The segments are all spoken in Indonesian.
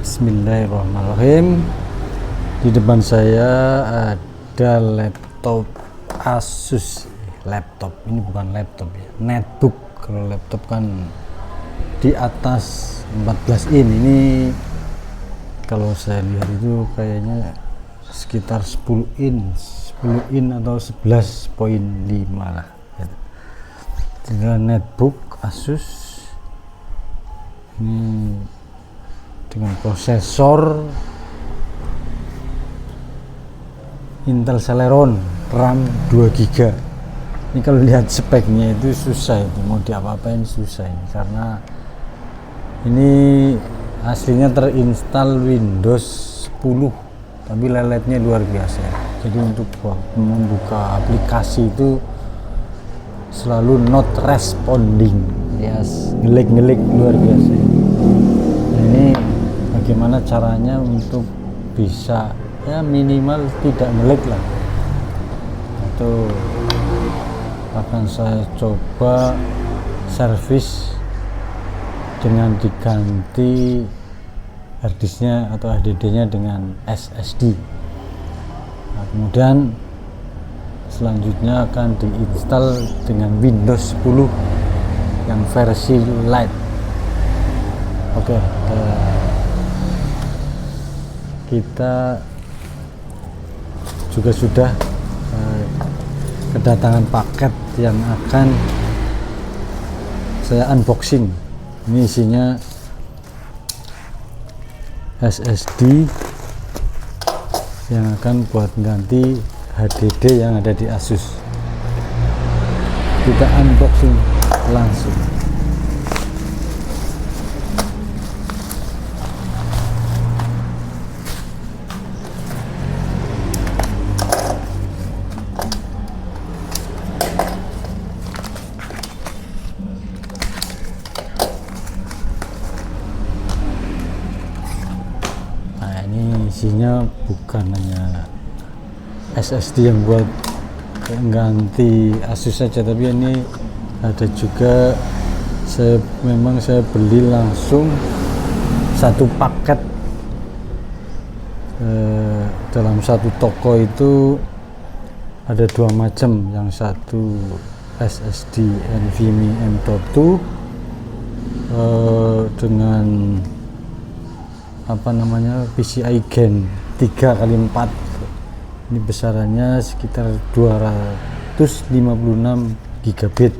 Bismillahirrahmanirrahim. Di depan saya ada laptop Asus. Laptop ini bukan laptop ya, netbook. Kalau laptop kan di atas 14 in. Ini kalau saya lihat itu kayaknya sekitar 10 in atau 11.5 lah. Tinggal netbook Asus ini dengan prosesor Intel Celeron, RAM 2GB. Ini kalau lihat speknya itu susah, itu mau diapa-apain susah ini, karena ini aslinya terinstall Windows 10 tapi leletnya luar biasa. Jadi untuk membuka aplikasi itu selalu not responding, yes, ngelik luar biasa. Nah, ini bagaimana caranya untuk bisa ya minimal tidak ngelik lah, atau akan saya coba servis dengan diganti harddisknya atau HDD-nya dengan SSD. Nah, kemudian selanjutnya akan diinstal dengan Windows 10 yang versi Lite. Oke, kita juga sudah kedatangan paket yang akan saya unboxing. Ini isinya SSD yang akan buat ganti HDD yang ada di Asus. Kita unboxing langsung. Nah, ini isinya bukan hanya SSD yang buat ganti Asus saja, tapi ini ada juga memang saya beli langsung satu paket. Dalam satu toko itu ada dua macam, yang satu SSD NVMe M.2 dengan PCI Gen 3x4. Ini besarannya sekitar 256 gigabit.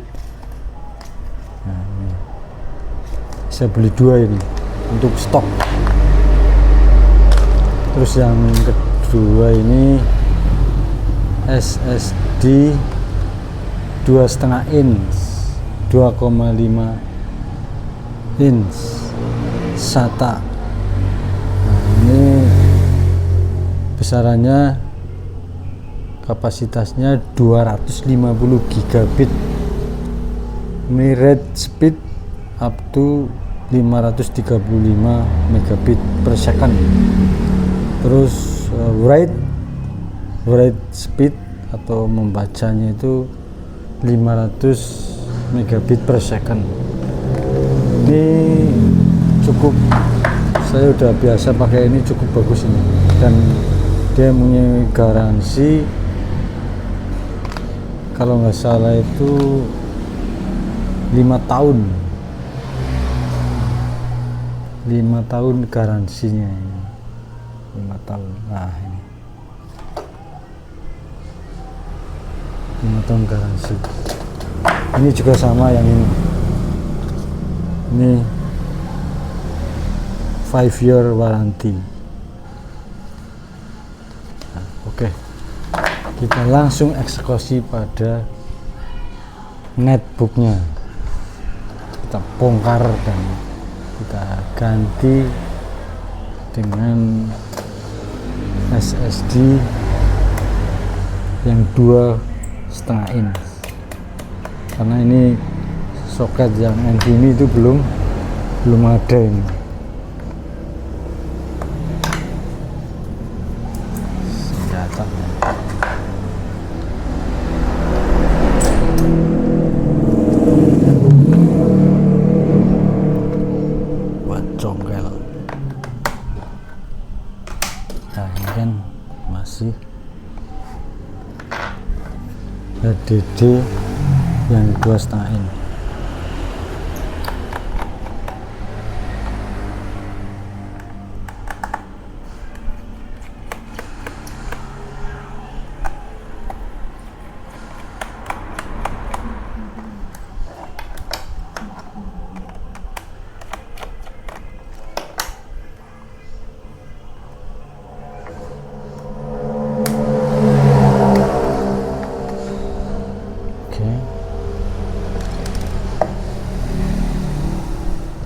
Nah, ini saya beli dua ini untuk stok. Terus yang kedua ini SSD 2,5 inch 2,5 inch SATA. Nah, ini besarannya kapasitasnya 250 gigabit, ini read speed up to 535 megabit per second. Terus write speed atau membacanya itu 500 megabit per second. Ini cukup, saya udah biasa pakai ini, cukup bagus ini, dan dia punya garansi kalau nggak salah itu 5 tahun garansinya ini. 5 tahun. Nah, ini 5 tahun garansi. Ini juga sama yang ini 5-year warranty. Nah, oke. Kita langsung eksekusi pada netbooknya. Kita bongkar dan kita ganti dengan SSD yang 2,5 inch, karena ini soket yang NVMe itu belum ada ini. Senjatanya buat congkel. Nah ini kan masih HDD yang 2,5 in.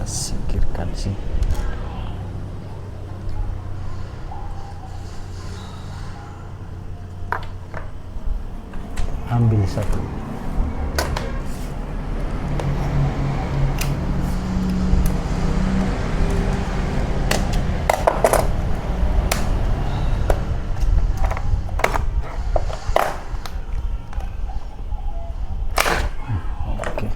Singkirkan sih. Ambil satu. Oke.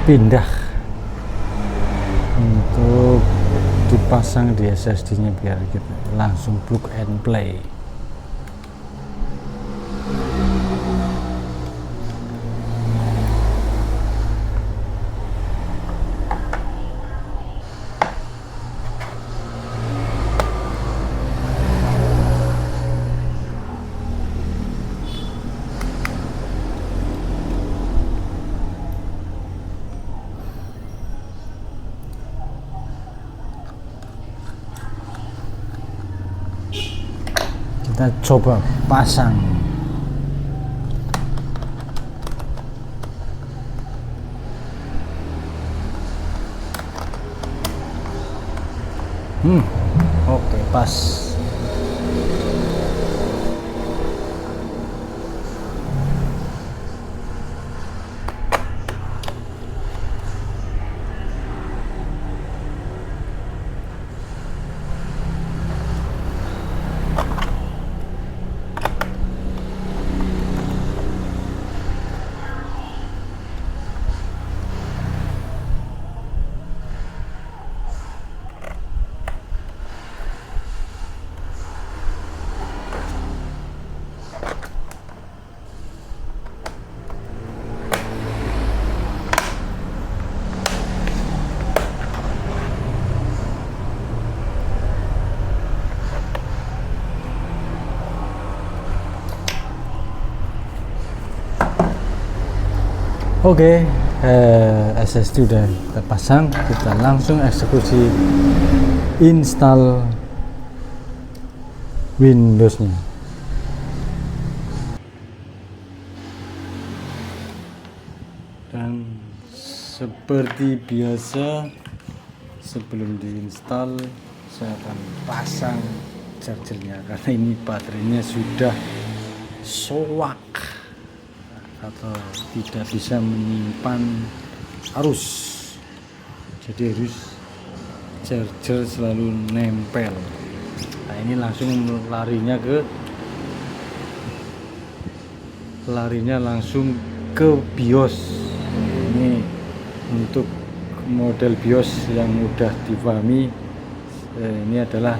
Pindah untuk dipasang di SSD nya biar kita langsung plug and play. Kita coba pasang. Oke, pas. Oke, SSD udah kita pasang, kita langsung eksekusi install Windows-nya. Dan seperti biasa, sebelum diinstal saya akan pasang chargernya karena ini baterainya sudah soak atau tidak bisa menyimpan arus, jadi harus charger selalu nempel. Nah ini langsung larinya langsung ke BIOS. Ini untuk model BIOS yang mudah dipahami, ini adalah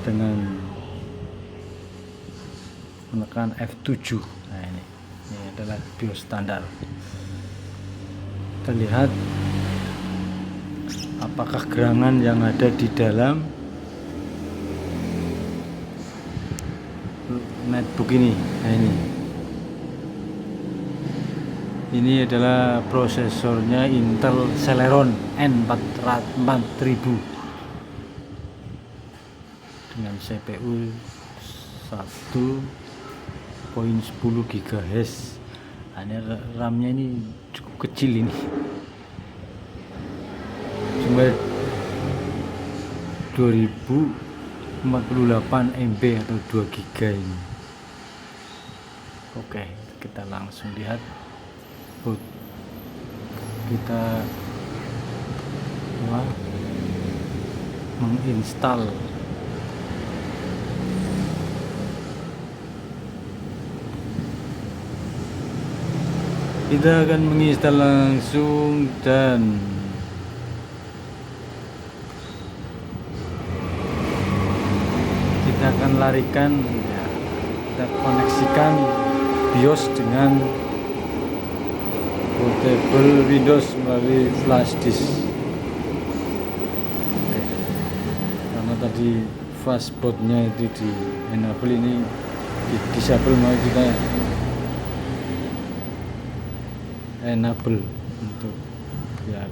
dengan menekan F7. Nah ini adalah BIOS standar. Kita lihat apakah gerangan yang ada di dalam netbook ini. Nah, ini adalah prosesornya Intel Celeron N4000 dengan CPU 1.10 GHz. Nah, ini RAM-nya ini cukup kecil ini, cuma 2048 MB atau 2 GB ini. Oke, kita langsung lihat boot. Kita menginstal kita akan menginstal langsung dan kita akan larikan ya, kita koneksikan BIOS dengan bootable Windows melalui flash disk. Oke. Karena tadi fastbootnya itu di enable, ini di disable, mau kita enable untuk biar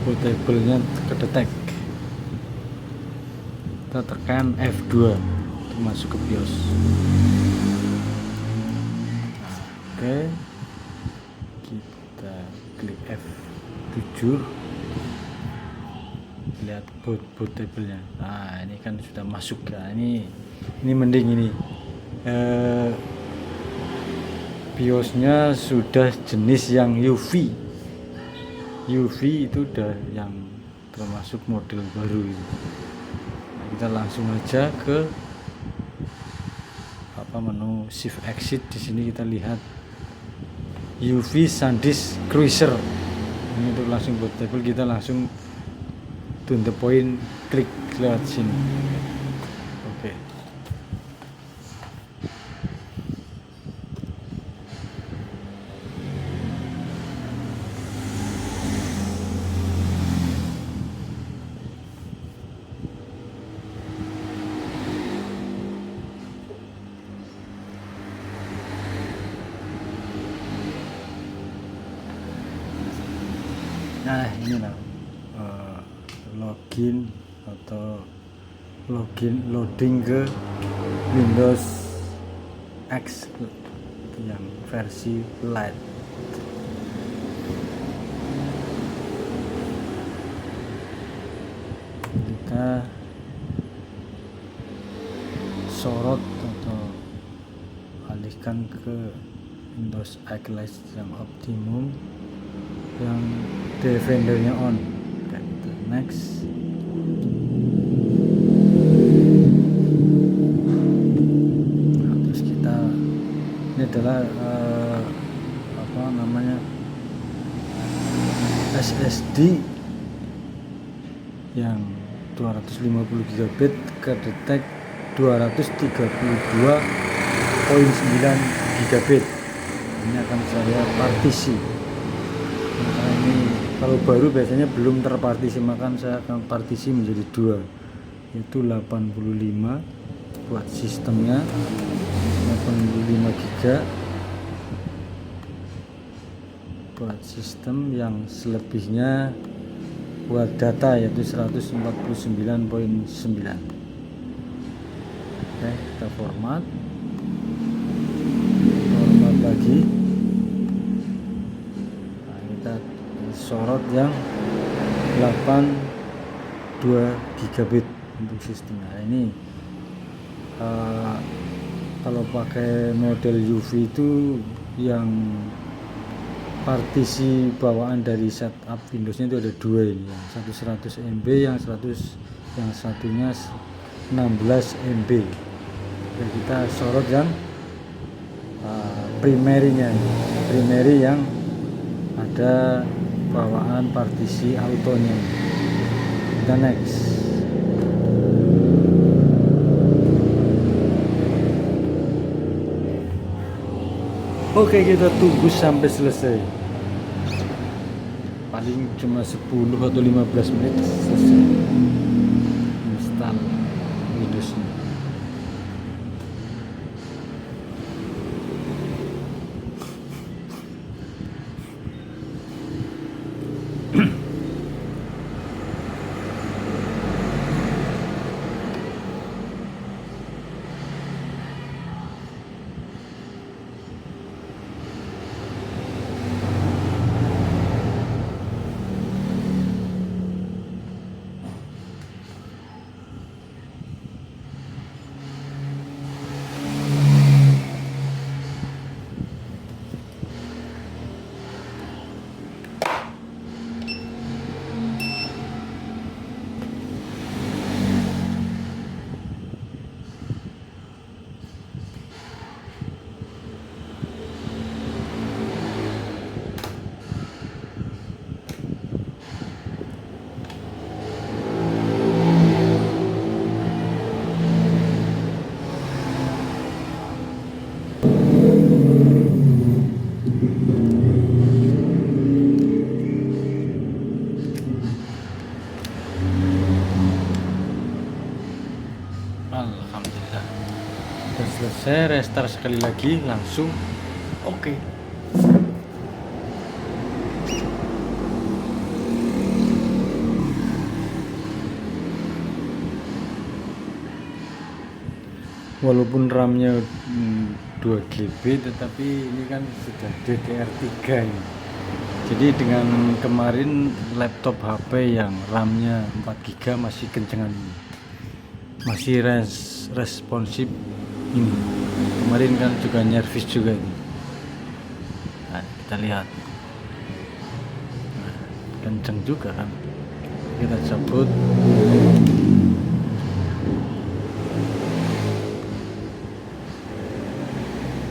bootable-nya kedetek. Kita tekan F2 untuk masuk ke BIOS. Oke, kita klik F7, lihat bootable-nya. Nah, ini kan sudah masuk ya. Ini mending ini BIOS-nya sudah jenis yang UV itu udah yang termasuk model baru ini. Nah, kita langsung aja ke menu shift exit. Di sini kita lihat UV SanDisk Cruiser. Ini untuk langsung bootable, kita langsung to the point, klik lewat sini. Oke. Nah, ini lah login atau loading ke Windows X yang versi Lite. Kita sorot atau alihkan ke Windows X Lite yang optimum, yang Defender-nya on. Oke, kita next. Nah, terus kita, ini adalah SSD yang 250 GB kedetek 232.9 GB. Ini akan saya partisi. Nah, ini kalau baru biasanya belum terpartisi, maka saya akan partisi menjadi dua, yaitu 85 buat sistemnya, 85 GB buat sistem, yang selebihnya buat data yaitu 149.9. Oke, kita format lagi. Nah, kita sorot yang 82 GB untuk sistemnya. Nah, ini kalau pakai model UV itu yang partisi bawaan dari setup Windowsnya itu ada dua, ini yang satu 100 MB, yang satunya 16 MB. Dan kita sorot yang primary yang ada bawaan partisi autonya. Kita next. Oke, kita tunggu sampai selesai. Paling cuma 10 atau 15 menit selesai install Windowsnya. Alhamdulillah udah selesai. Restart sekali lagi langsung oke. Walaupun RAM-nya 2 GB tetapi ini kan sudah DDR3 ini. Jadi dengan kemarin laptop HP yang RAM-nya 4 GB masih kencengan ini, masih responsif ini. Kemarin kan juga nyervis juga ini. Nah, kita lihat, nah, kenceng juga kan. Kita cabut.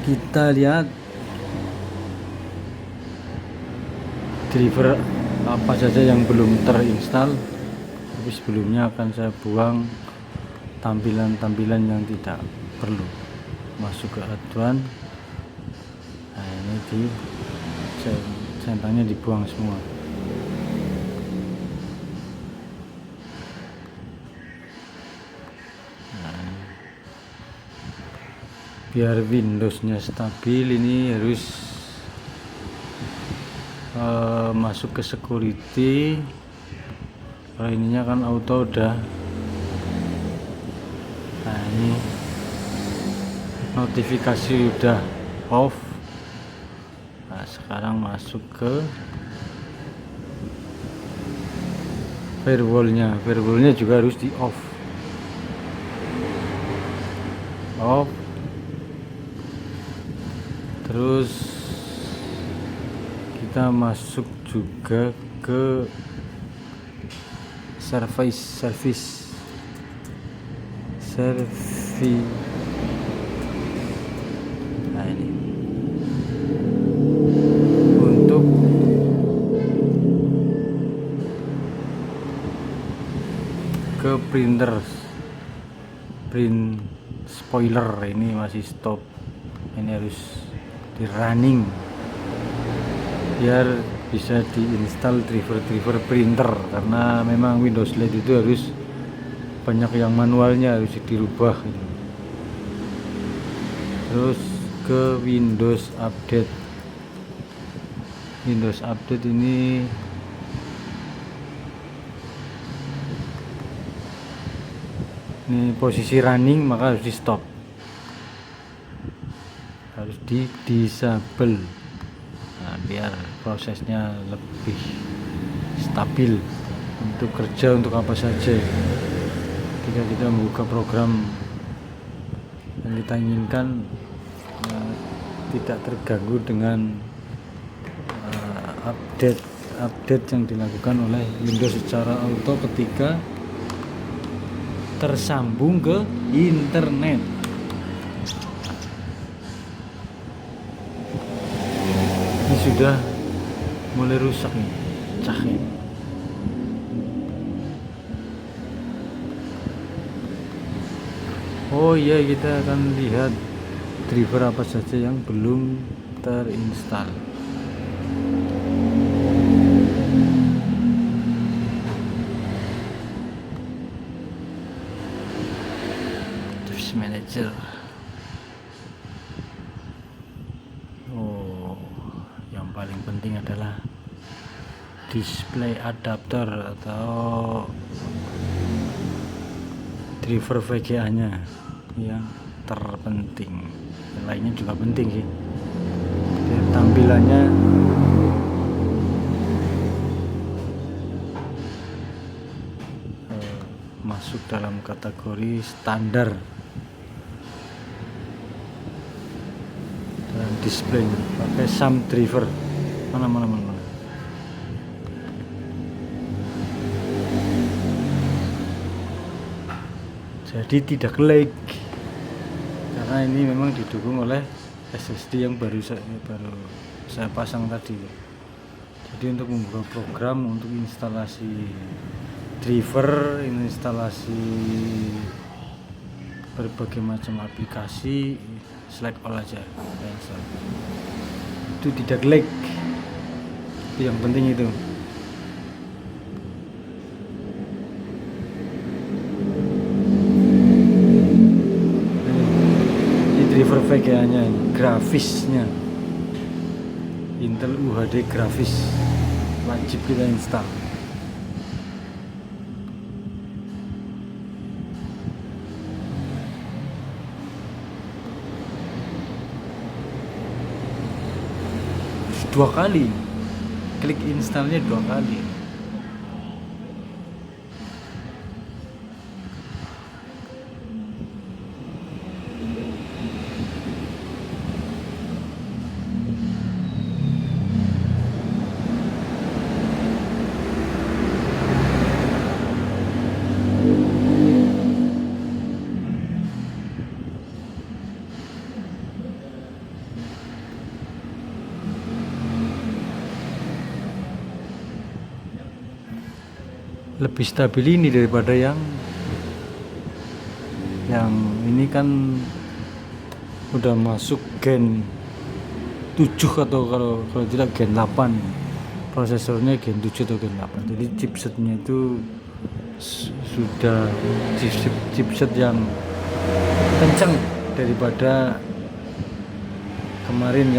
Kita lihat driver apa saja yang belum terinstall, tapi sebelumnya akan saya buang tampilan-tampilan yang tidak perlu. Masuk ke aduan. Nah, ini di centangnya dibuang semua. Biar Windowsnya stabil ini harus masuk ke security. Kalau ininya kan auto udah. Nah, ini notifikasi udah off. Nah, sekarang masuk ke firewallnya juga harus di off. Terus kita masuk juga ke service. Nah, ini untuk ke print spoiler ini masih stop. Ini harus di running biar bisa diinstal driver printer, karena memang Windows LED itu harus banyak yang manualnya harus dirubah gitu. Terus ke Windows Update ini posisi running, maka harus di stop, harus di disable. Nah, biar prosesnya lebih stabil untuk kerja untuk apa saja. Ketika kita membuka program yang kita inginkan, tidak terganggu dengan update yang dilakukan oleh Windows secara auto ketika tersambung ke internet. Ini sudah mulai rusak nih, pecah ini. Oh iya, kita akan lihat driver apa saja yang belum terinstall. Device Manager. Oh, yang paling penting adalah display adapter atau driver VGA nya yang terpenting. Yang lainnya juga penting sih. Dan tampilannya masuk dalam kategori standar dan display pakai SAM driver. Mana. Jadi tidak lag karena ini memang didukung oleh SSD yang baru saya pasang tadi. Jadi untuk membuka program, untuk instalasi driver, instalasi berbagai macam aplikasi, select all aja, itu tidak lag. Itu yang penting itu. Driver VGA nya, grafisnya Intel UHD grafis, wajib kita install. Dua kali klik installnya, 2 kali. Lebih stabil ini daripada yang ini kan udah masuk gen 7 atau kalau tidak gen 8, prosesornya gen 7 atau gen 8. Jadi chipsetnya itu sudah chipset yang kencang daripada kemarin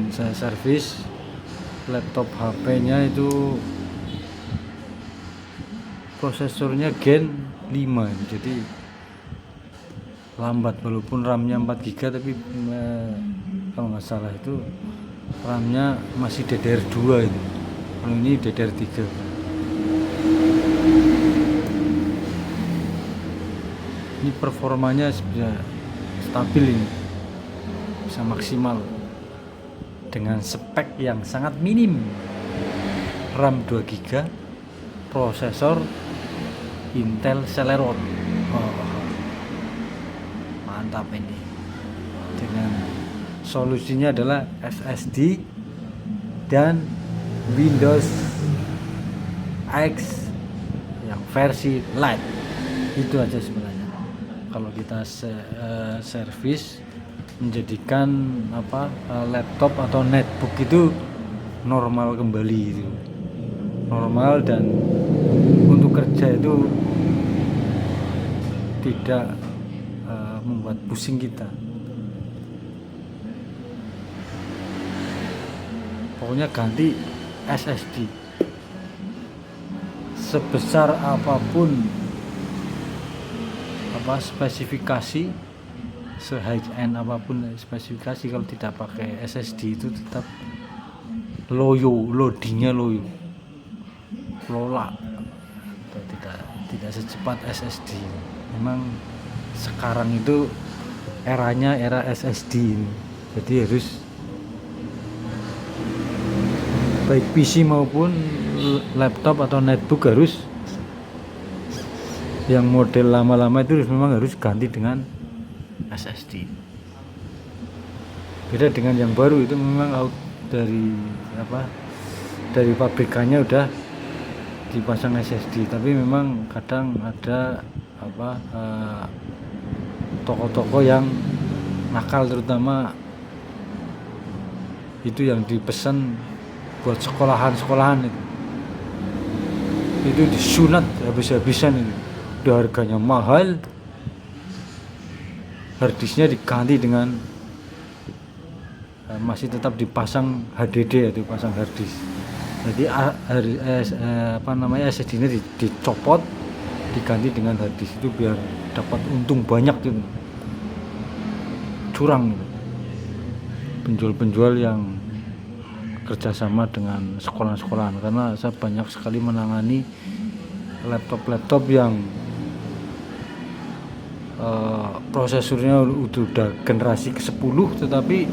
saya servis laptop HP-nya itu prosesornya gen 5, jadi lambat walaupun RAM-nya 4 GB, tapi kalau nggak salah itu RAM-nya masih DDR2 itu. Kalau ini DDR3. Ini performanya sudah stabil, ini bisa maksimal dengan spek yang sangat minim. RAM 2 GB, prosesor Intel Celeron. Mantap ini. Dengan solusinya adalah SSD dan Windows X yang versi Lite. Itu aja sebenarnya. Kalau kita servis, menjadikan laptop atau netbook itu normal kembali itu. Normal, dan untuk kerja itu tidak membuat pusing kita. Pokoknya ganti SSD sebesar apapun spesifikasi, se-high end apapun spesifikasi, kalau tidak pakai SSD itu tetap loadingnya loyo, tidak secepat SSD. Memang sekarang itu eranya era SSD ini. Jadi harus baik PC maupun laptop atau netbook harus yang model lama-lama itu memang harus ganti dengan SSD. Beda dengan yang baru, itu memang dari pabrikannya udah dipasang SSD, tapi memang kadang ada toko-toko yang nakal, terutama itu yang dipesan buat sekolahan itu disunat habis-habisan itu. Udah harganya mahal, harddisknya diganti dengan masih tetap dipasang HDD, itu pasang harddisk. Jadi SSD-nya dicopot, diganti dengan harddisk itu biar dapat untung banyak gitu. Curang gitu. Penjual-penjual yang kerjasama dengan sekolah-sekolahan, karena saya banyak sekali menangani laptop yang prosesornya udah generasi ke-10 tetapi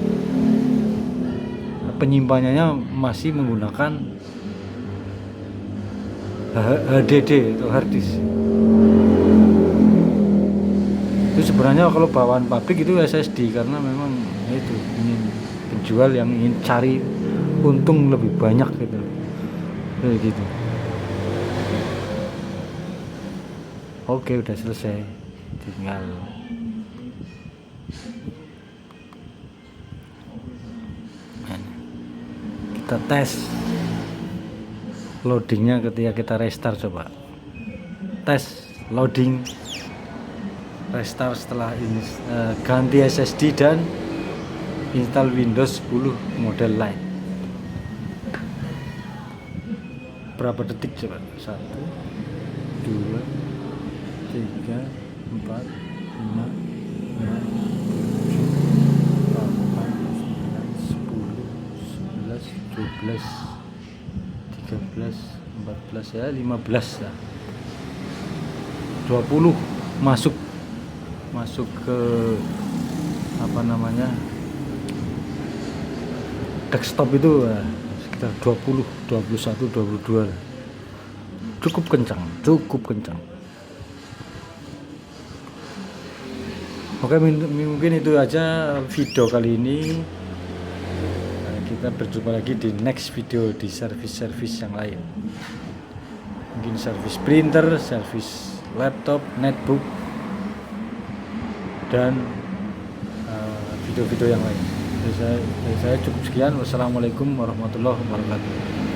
penyimpanannya masih menggunakan HDD atau hard disk. Itu sebenarnya kalau bawaan pabrik itu SSD, karena memang itu ingin penjual yang ingin cari untung lebih banyak gitu. Gitu. Oke, udah selesai. Tinggal kita tes loadingnya ketika kita restart. Coba tes loading restart setelah ini ganti SSD dan install Windows 10 model Lite. Berapa detik coba? 1 2 3 4 5 6 7 8 9 10 11 12 13 14 ya 15 lah, 20 masuk ke desktop itu sekitar 20 21 22 cukup kencang. Oke, mungkin itu aja video kali ini. Kita berjumpa lagi di next video di service yang lain, mungkin service printer, service laptop, netbook, dan video-video yang lain. Dari saya cukup sekian. Wassalamualaikum warahmatullahi wabarakatuh.